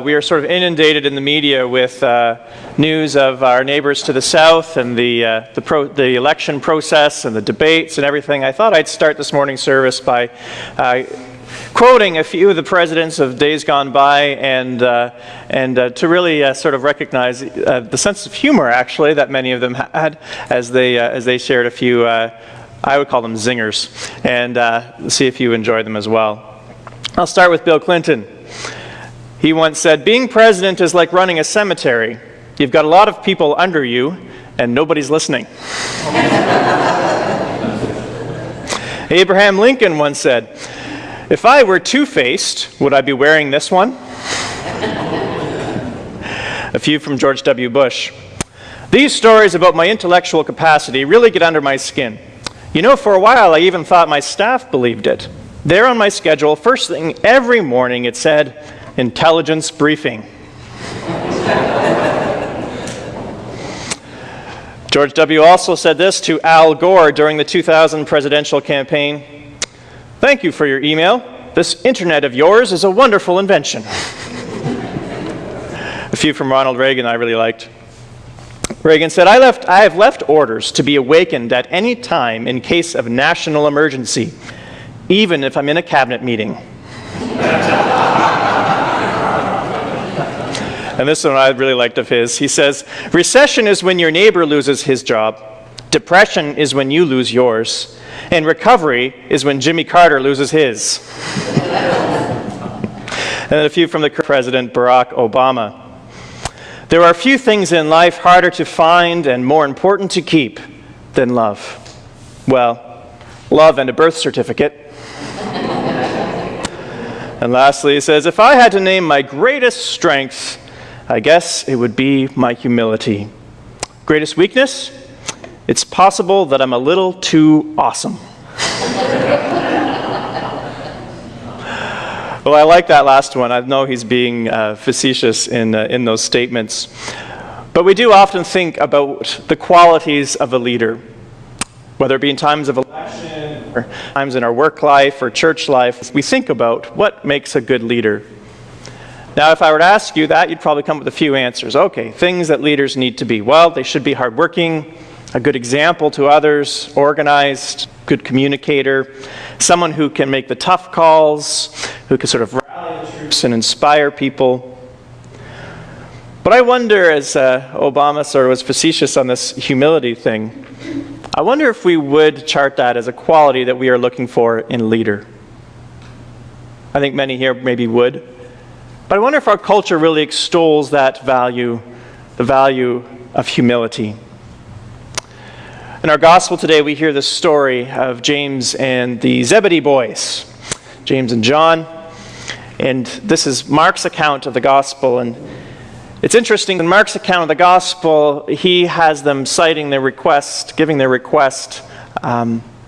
We are sort of inundated in the media with news of our neighbors to the south and the election process and the debates and everything. I thought I'd start this morning's service by quoting a few of the presidents of days gone by and to really sort of recognize the sense of humor, actually, that many of them had as they shared a few, I would call them zingers, and see if you enjoy them as well. I'll start with Bill Clinton. He once said, "Being president is like running a cemetery. You've got a lot of people under you, and nobody's listening." Abraham Lincoln once said, "If I were two-faced, would I be wearing this one?" A few from George W. Bush. "These stories about my intellectual capacity really get under my skin. You know, for a while I even thought my staff believed it. There on my schedule, first thing every morning it said, 'Intelligence briefing.'" George W. also said this to Al Gore during the 2000 presidential campaign. "Thank you for your email. This internet of yours is a wonderful invention." A few from Ronald Reagan I really liked. Reagan said, I have left orders to be awakened at any time in case of national emergency, even if I'm in a cabinet meeting." And this one I really liked of his. He says, "Recession is when your neighbor loses his job. Depression is when you lose yours. And recovery is when Jimmy Carter loses his." And a few from the President Barack Obama. "There are few things in life harder to find and more important to keep than love. Well, love and a birth certificate." And lastly, he says, "If I had to name my greatest strength, I guess it would be my humility. Greatest weakness? It's possible that I'm a little too awesome." Well, I like that last one. I know he's being facetious in those statements. But we do often think about the qualities of a leader, whether it be in times of election or times in our work life or church life. We think about what makes a good leader. Now, if I were to ask you that, you'd probably come up with a few answers. Okay, things that leaders need to be. Well, they should be hardworking, a good example to others, organized, good communicator, someone who can make the tough calls, who can sort of rally the troops and inspire people. But I wonder, as Obama sort of was facetious on this humility thing, I wonder if we would chart that as a quality that we are looking for in a leader. I think many here maybe would. But I wonder if our culture really extols that value, the value of humility. In our gospel today, we hear the story of James and the Zebedee boys, James and John. And this is Mark's account of the gospel. And it's interesting, in Mark's account of the gospel, he has them citing their request, giving their request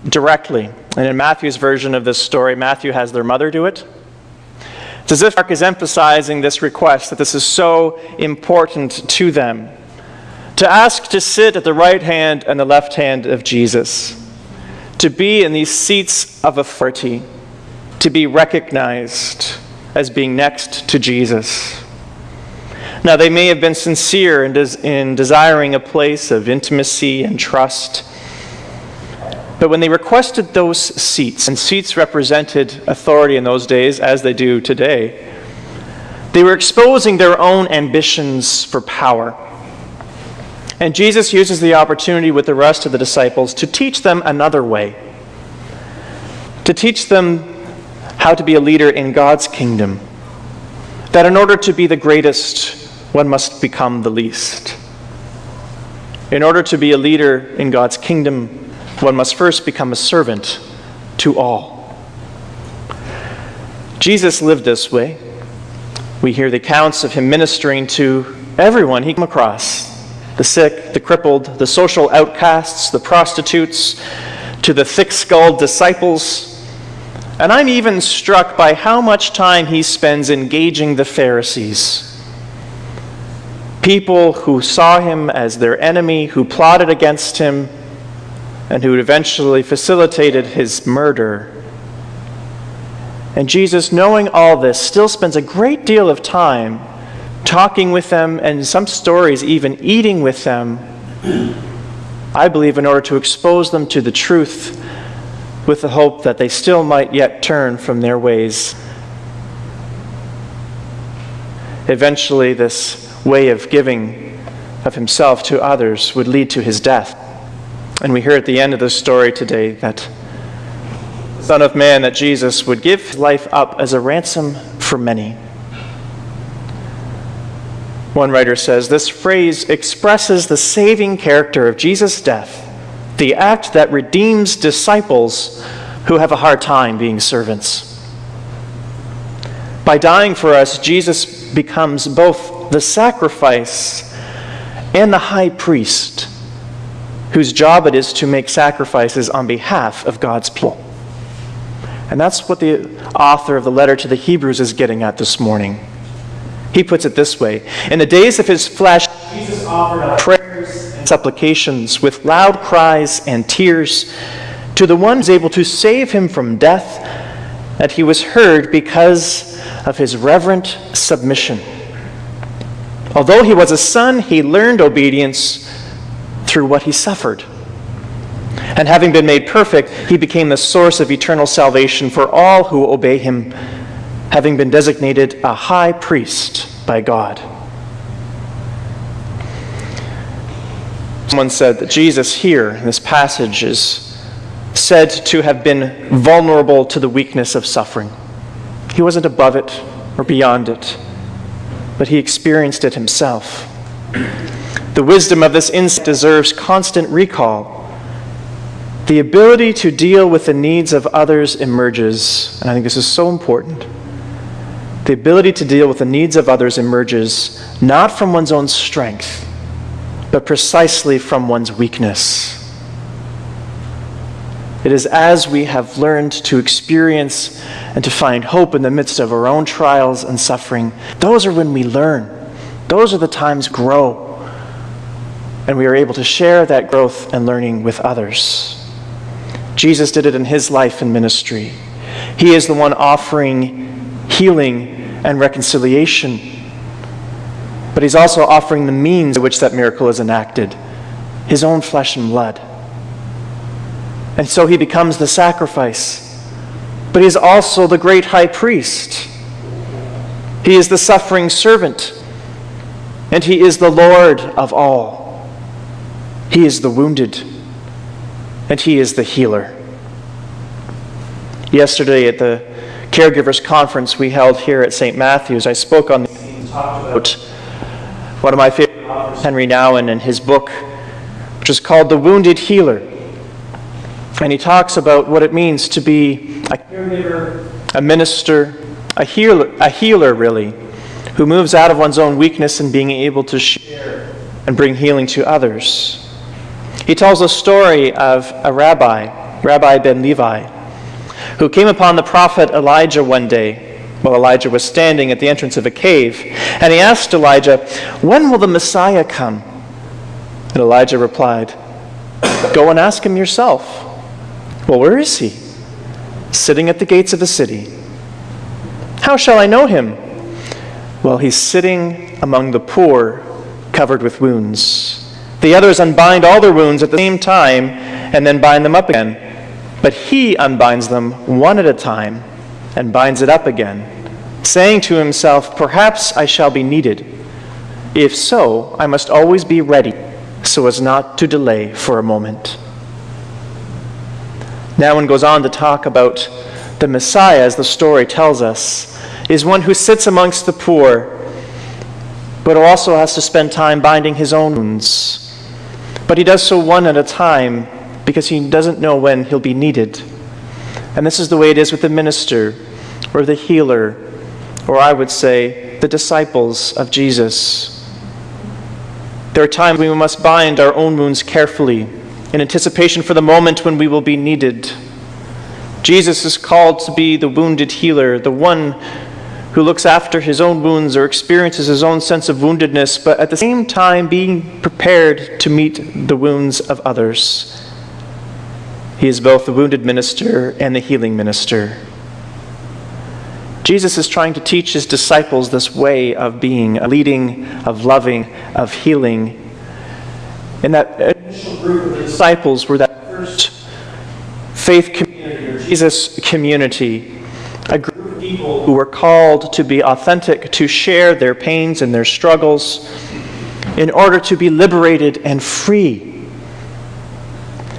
directly. And in Matthew's version of this story, Matthew has their mother do it. It's as if Mark is emphasizing this request, that this is so important to them. To ask to sit at the right hand and the left hand of Jesus. To be in these seats of authority. To be recognized as being next to Jesus. Now, they may have been sincere in desiring a place of intimacy and trust. But when they requested those seats, and seats represented authority in those days, as they do today, they were exposing their own ambitions for power. And Jesus uses the opportunity with the rest of the disciples to teach them another way. To teach them how to be a leader in God's kingdom. That in order to be the greatest, one must become the least. In order to be a leader in God's kingdom, one must first become a servant to all. Jesus lived this way. We hear the accounts of him ministering to everyone he came across. The sick, the crippled, the social outcasts, the prostitutes, to the thick-skulled disciples. And I'm even struck by how much time he spends engaging the Pharisees. People who saw him as their enemy, who plotted against him, and who eventually facilitated his murder. And Jesus, knowing all this, still spends a great deal of time talking with them, and in some stories even eating with them, I believe in order to expose them to the truth with the hope that they still might yet turn from their ways. Eventually, this way of giving of himself to others would lead to his death. And we hear at the end of the story today that the Son of Man, that Jesus would give his life up as a ransom for many. One writer says, this phrase expresses the saving character of Jesus' death, the act that redeems disciples who have a hard time being servants. By dying for us, Jesus becomes both the sacrifice and the high priest, whose job it is to make sacrifices on behalf of God's people. And that's what the author of the letter to the Hebrews is getting at this morning. He puts it this way: in the days of his flesh, Jesus offered up prayers and supplications with loud cries and tears to the one who is able to save him from death, that he was heard because of his reverent submission. Although he was a son, he learned obedience through what he suffered. And having been made perfect, he became the source of eternal salvation for all who obey him, having been designated a high priest by God. Someone said that Jesus here in this passage is said to have been vulnerable to the weakness of suffering. He wasn't above it or beyond it, but he experienced it himself. The wisdom of this insight deserves constant recall. The ability to deal with the needs of others emerges, and I think this is so important. The ability to deal with the needs of others emerges not from one's own strength, but precisely from one's weakness. It is as we have learned to experience and to find hope in the midst of our own trials and suffering, those are when we learn. Those are the times we grow. And we are able to share that growth and learning with others. Jesus did it in his life and ministry. He is the one offering healing and reconciliation. But he's also offering the means by which that miracle is enacted, his own flesh and blood. And so he becomes the sacrifice. But he is also the great high priest. He is the suffering servant. And he is the Lord of all. He is the wounded. And he is the healer. Yesterday at the Caregivers Conference we held here at St. Matthew's, I spoke on about one of my favorite authors, Henry Nouwen, and his book, which is called The Wounded Healer. And he talks about what it means to be a caregiver, a minister, a healer really, who moves out of one's own weakness and being able to share and bring healing to others. He tells a story of a Rabbi Ben Levi, who came upon the prophet Elijah one day while Elijah was standing at the entrance of a cave. And he asked Elijah, "When will the Messiah come?" And Elijah replied, "Go and ask him yourself." "Well, where is he?" "Sitting at the gates of the city." "How shall I know him?" "Well, he's sitting among the poor, covered with wounds. The others unbind all their wounds at the same time and then bind them up again. But he unbinds them one at a time and binds it up again, saying to himself, 'Perhaps I shall be needed. If so, I must always be ready, so as not to delay for a moment.'" Nouwen goes on to talk about the Messiah, as the story tells us, is one who sits amongst the poor, but who also has to spend time binding his own wounds. But he does so one at a time because he doesn't know when he'll be needed. And this is the way it is with the minister or the healer, or I would say the disciples of Jesus. There are times when we must bind our own wounds carefully in anticipation for the moment when we will be needed. Jesus is called to be the wounded healer, the one who looks after his own wounds or experiences his own sense of woundedness, but at the same time being prepared to meet the wounds of others. He is both the wounded minister and the healing minister. Jesus is trying to teach his disciples this way of being, of leading, of loving, of healing. And that initial group of disciples were that first faith community, or Jesus community, a group of people who were called to be authentic, to share their pains and their struggles in order to be liberated and free.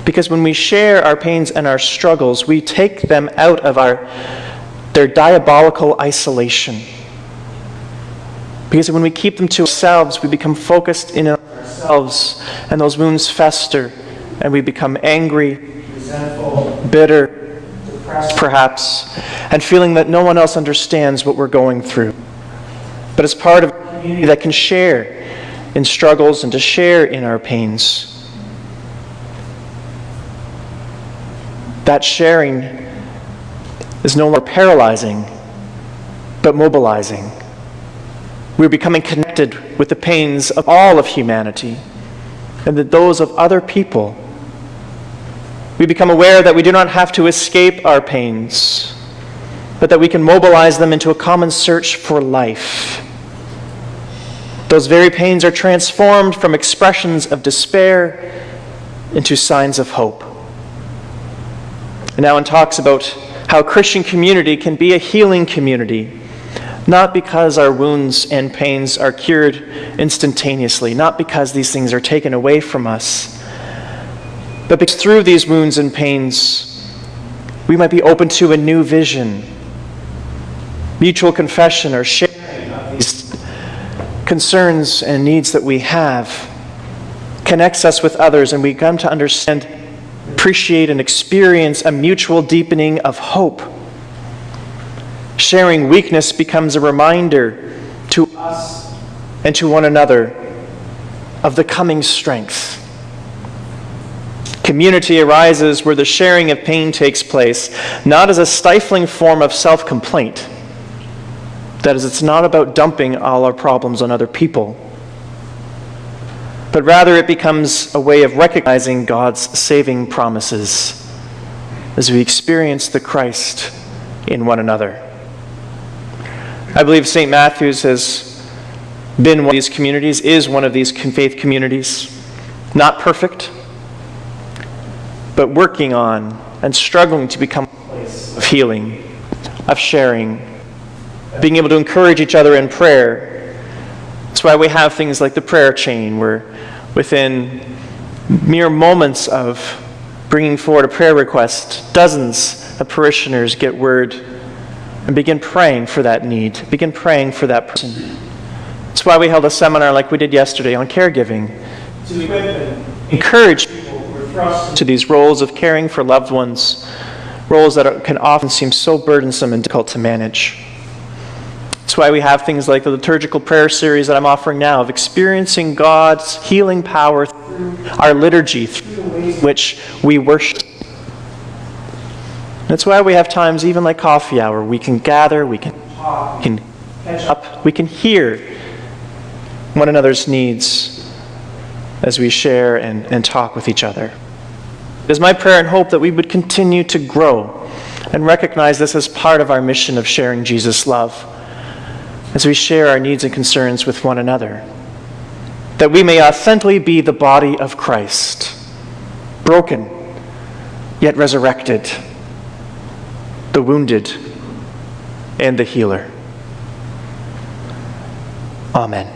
Because when we share our pains and our struggles, we take them out of their diabolical isolation. Because when we keep them to ourselves, we become focused in on ourselves, and those wounds fester, and we become angry, resentful, bitter, depressed perhaps, and feeling that no one else understands what we're going through. But as part of a community that can share in struggles and to share in our pains, that sharing is no longer paralyzing, but mobilizing. We're becoming connected with the pains of all of humanity and those of other people. We become aware that we do not have to escape our pains, but that we can mobilize them into a common search for life. Those very pains are transformed from expressions of despair into signs of hope. And now it talks about how Christian community can be a healing community, not because our wounds and pains are cured instantaneously, not because these things are taken away from us, but because through these wounds and pains, we might be open to a new vision, mutual confession, or sharing of these concerns and needs that we have connects us with others, and we come to understand, appreciate, and experience a mutual deepening of hope. Sharing weakness becomes a reminder to us and to one another of the coming strength. Community arises where the sharing of pain takes place, not as a stifling form of self-complaint. That is, it's not about dumping all our problems on other people, but rather it becomes a way of recognizing God's saving promises as we experience the Christ in one another. I believe St. Matthew's has been one of these communities, is one of these faith communities, not perfect, but working on and struggling to become a place of healing, of sharing, being able to encourage each other in prayer. That's why we have things like the prayer chain, where within mere moments of bringing forward a prayer request, dozens of parishioners get word and begin praying for that need, begin praying for that person. That's why we held a seminar like we did yesterday on caregiving, to equip and encourage people who are thrust into these roles of caring for loved ones, roles that can often seem so burdensome and difficult to manage. That's why we have things like the liturgical prayer series that I'm offering now, of experiencing God's healing power through our liturgy, through the ways in which we worship. That's why we have times even like coffee hour. We can gather, we can talk, we can catch up, we can hear one another's needs as we share and talk with each other. It is my prayer and hope that we would continue to grow and recognize this as part of our mission of sharing Jesus' love, as we share our needs and concerns with one another, that we may authentically be the body of Christ, broken, yet resurrected, the wounded and the healer. Amen.